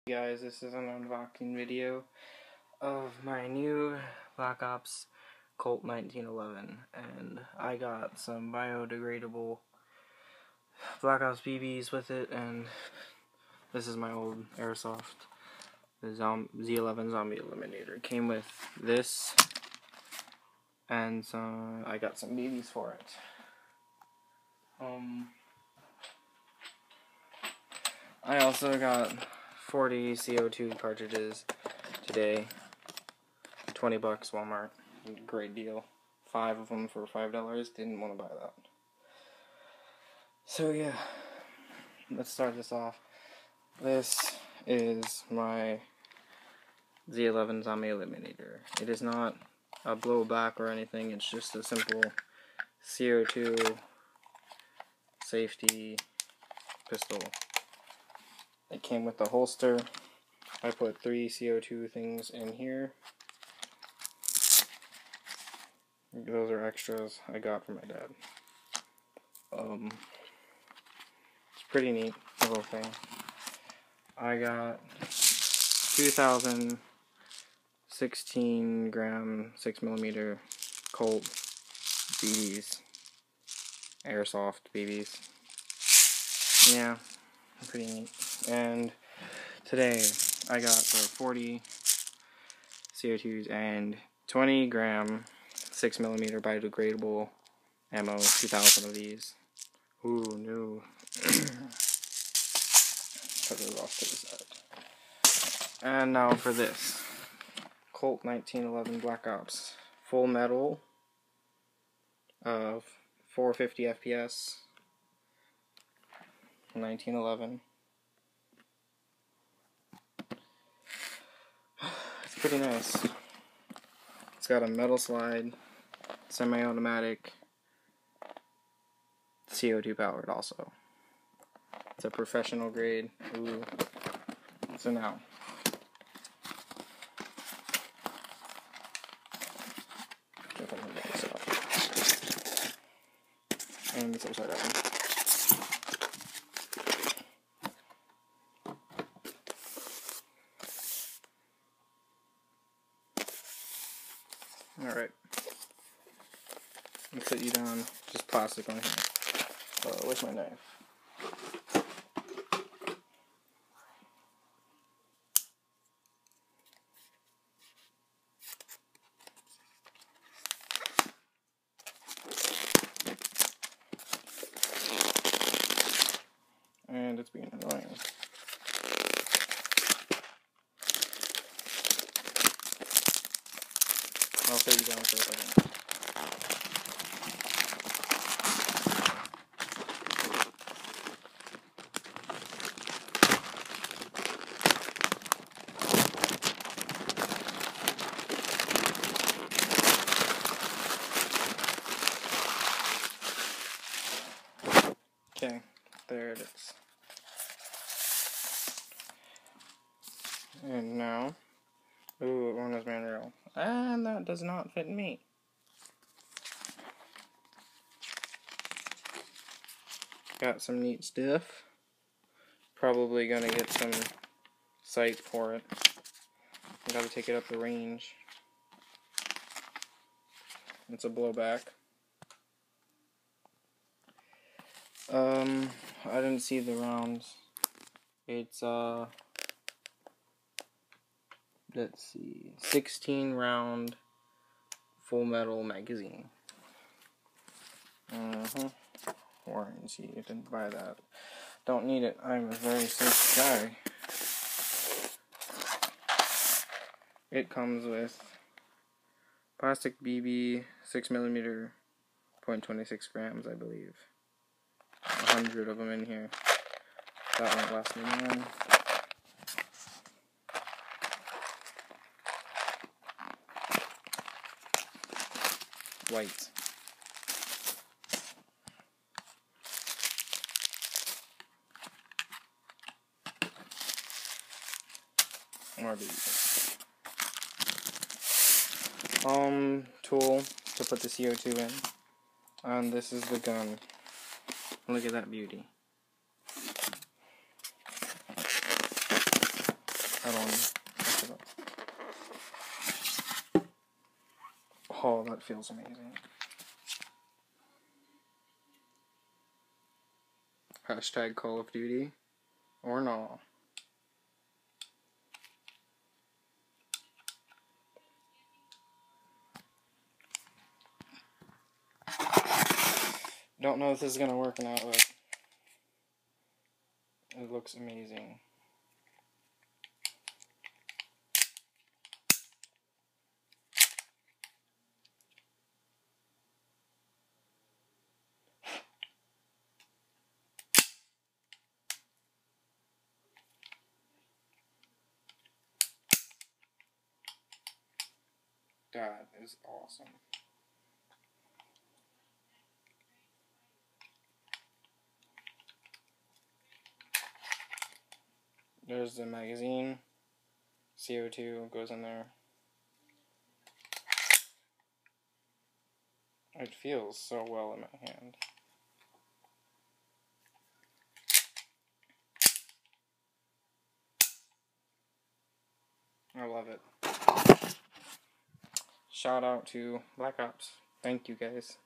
Guys, this is an unboxing video of my new Black Ops Colt 1911, and I got some biodegradable Black Ops BBs with it, and this is my old airsoft, the Z11 Zombie Eliminator. It came with this, and I got some BBs for it. I also got 40 CO2 cartridges today, $20 Walmart, great deal, 5 of them for $5, didn't want to buy that. So yeah, let's start this off. This is my Z11 Zombie Eliminator. It is not a blowback or anything, it's just a simple CO2 safety pistol. It came with the holster. I put 3 CO2 things in here. Those are extras I got from my dad. It's pretty neat, the little thing. I got 2016 gram 6mm Colt BBs, airsoft BBs. Yeah, pretty neat. And today I got the 40 CO2s and 20 gram 6mm biodegradable ammo, 2,000 of these. Ooh, no. Put those off to the side. And now for this Colt 1911 Black Ops full metal of 450 FPS 1911. It's pretty nice. It's got a metal slide, semi-automatic, CO2 powered also. It's a professional grade. Ooh. So now, if I can get this up. And it's upside down. Alright, let's set you down, just plastic on here. Where's my knife? And it's being annoying. I'll set you down for a second. Okay, there it is. And now, ooh, owner's manual. And that does not fit me. Got some neat stuff. Probably gonna get some sight for it. I gotta take it up the range. It's a blowback. I didn't see the rounds. It's let's see, 16 round full metal magazine. Warranty, you didn't buy that. Don't need it, I'm a very safe guy. It comes with plastic BB, 6mm, 0.26 grams, I believe. 100 of them in here. That won't last me long. White. More BBs. Tool to put the CO2 in. And this is the gun. Look at that beauty. don't mess it up. Oh, that feels amazing. Hashtag Call of Duty or no. Don't know if this is gonna work or not, but it looks amazing. That is awesome. There's the magazine. CO2 goes in there. It feels so well in my hand. I love it. Shout out to Black Ops. Thank you guys.